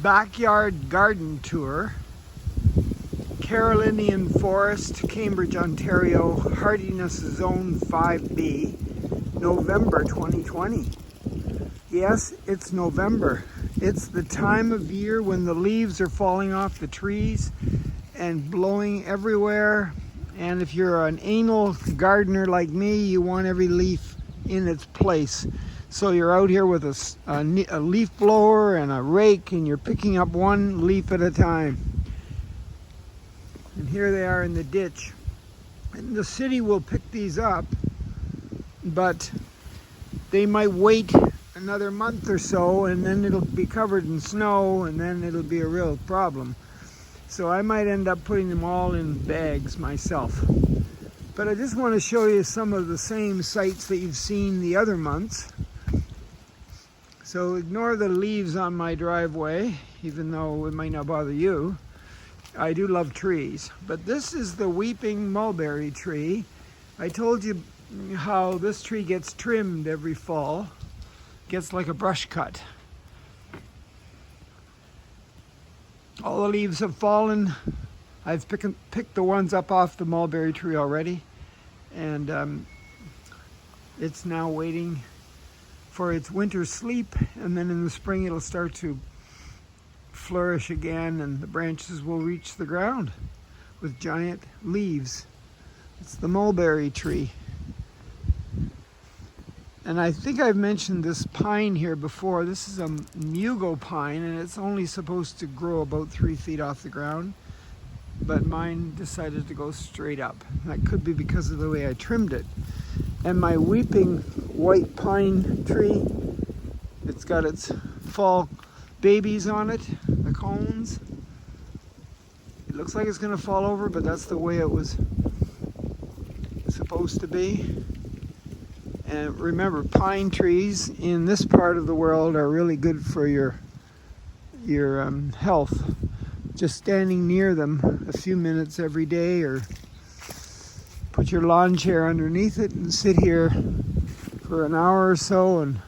Backyard garden tour, Carolinian Forest, Cambridge, Ontario, hardiness zone 5B, November 2020. Yes, it's November. It's the time of year when the leaves are falling off the trees and blowing everywhere. And if you're an anal gardener like me, you want every leaf in its place. So you're out here with a leaf blower and a rake, and you're picking up one leaf at a time. And here they are in the ditch. And the city will pick these up, but they might wait another month or so, and then it'll be covered in snow, and then it'll be a real problem. So I might end up putting them all in bags myself. But I just want to show you some of the same sights that you've seen the other months. So ignore the leaves on my driveway, even though it might not bother you. I do love trees. But this is the weeping mulberry tree. I told you how this tree gets trimmed every fall. Gets like a brush cut. All the leaves have fallen. I've picked the ones up off the mulberry tree already. And it's now waiting for its winter sleep, and then in the spring it'll start to flourish again, and the branches will reach the ground with giant leaves. It's the mulberry tree. And I think I've mentioned this pine here before. This is a mugo pine, and it's only supposed to grow about 3 feet off the ground, but mine decided to go straight up. That could be because of the way I trimmed it. And my weeping white pine tree, it's got its fall babies on it, the cones. It looks like it's going to fall over, but that's the way it was supposed to be. And remember, pine trees in this part of the world are really good for your health. Just standing near them a few minutes every day, or put your lawn chair underneath it and sit here for an hour or so, and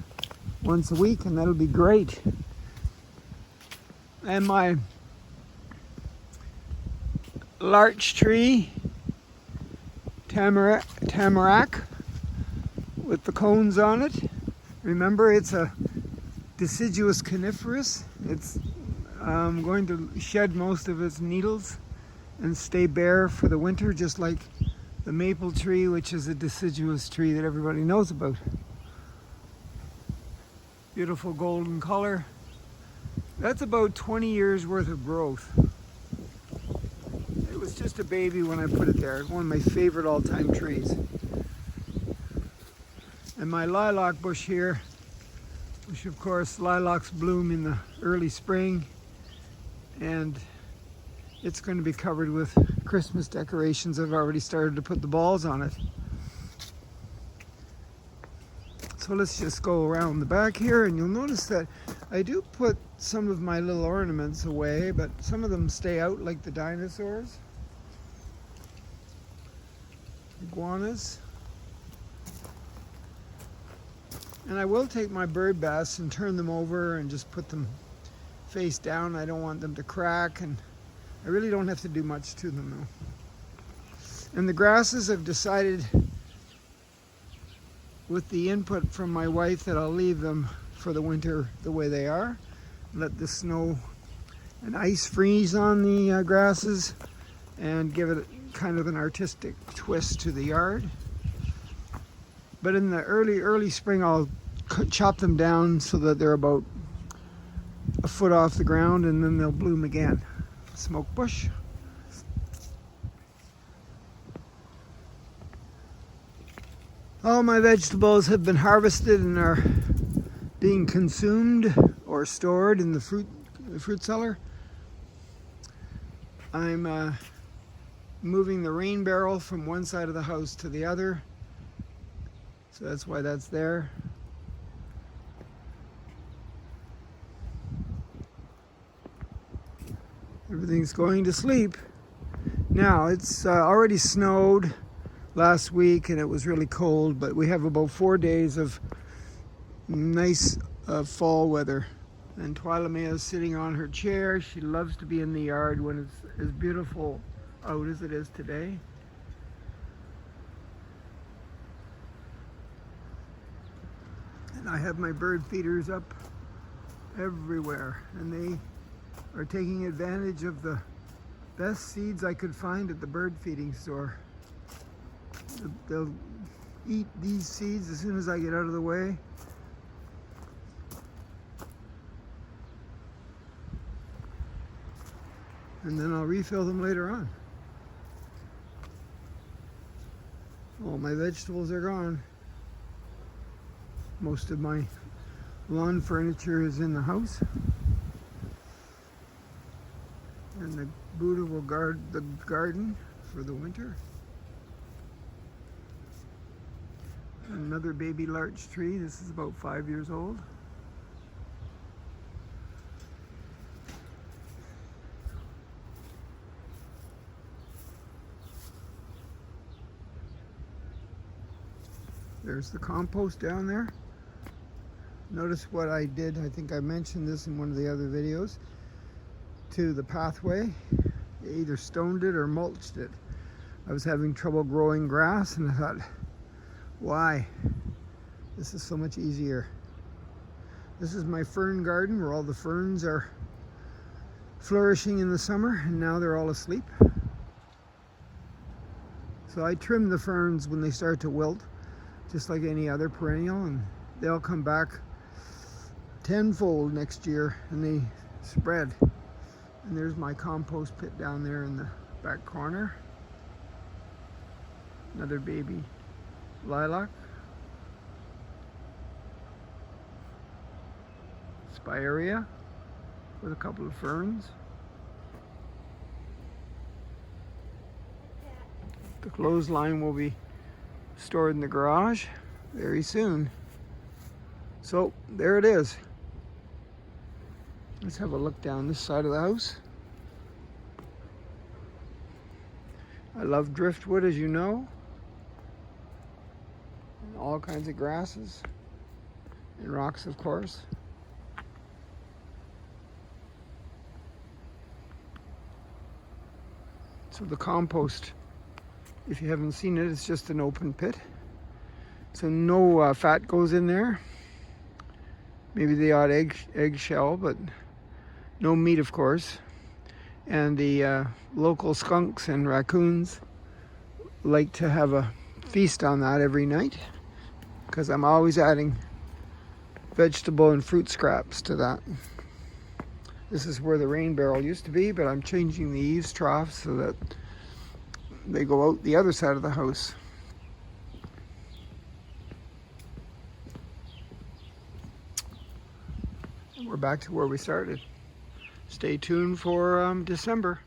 once a week, and that'll be great. And my larch tree, tamarack with the cones on it. Remember, it's a deciduous coniferous. It's going to shed most of its needles and stay bare for the winter, just like the maple tree, which is a deciduous tree that everybody knows about. Beautiful golden color. That's about 20 years worth of growth. It was just a baby when I put it there. One of my favorite all-time trees. And my lilac bush here, which of course lilacs bloom in the early spring, and it's going to be covered with Christmas decorations. I've already started to put the balls on it. So let's just go around the back here, and you'll notice that I do put some of my little ornaments away, but some of them stay out, like the dinosaurs, iguanas. And I will take my bird baths and turn them over and just put them face down. I don't want them to crack, and I really don't have to do much to them though. And the grasses, I've decided with the input from my wife that I'll leave them for the winter the way they are. Let the snow and ice freeze on the grasses and give it kind of an artistic twist to the yard. But in the early spring, I'll chop them down so that they're about a foot off the ground, and then they'll bloom again. Smoke bush. All my vegetables have been harvested and are being consumed or stored in the fruit cellar. I'm moving the rain barrel from one side of the house to the other, so that's why that's there. Everything's going to sleep. Now, it's already snowed last week and it was really cold, but we have about 4 days of nice fall weather. And Twilamea is sitting on her chair. She loves to be in the yard when it's as beautiful out as it is today. And I have my bird feeders up everywhere, and they are taking advantage of the best seeds I could find at the bird feeding store. They'll eat these seeds as soon as I get out of the way. And then I'll refill them later on. All my vegetables are gone. Most of my lawn furniture is in the house. And the Buddha will guard the garden for the winter. Another baby larch tree. This is about 5 years old. There's the compost down there. Notice what I did. I think I mentioned this in one of the other videos. To the pathway, I either stoned it or mulched it. I was having trouble growing grass, and I thought, why? This is so much easier. This is my fern garden where all the ferns are flourishing in the summer, and now they're all asleep. So I trim the ferns when they start to wilt, just like any other perennial, and they'll come back tenfold next year, and they spread. And there's my compost pit down there in the back corner. Another baby lilac. Spirea with a couple of ferns. The clothesline will be stored in the garage very soon. So there it is. Let's have a look down this side of the house. I love driftwood, as you know, and all kinds of grasses and rocks, of course. So the compost, if you haven't seen it, it's just an open pit. So no fat goes in there. Maybe the odd eggshell, but no meat, of course. And the local skunks and raccoons like to have a feast on that every night, because I'm always adding vegetable and fruit scraps to that. This is where the rain barrel used to be, but I'm changing the eaves troughs so that they go out the other side of the house. And we're back to where we started. Stay tuned for December.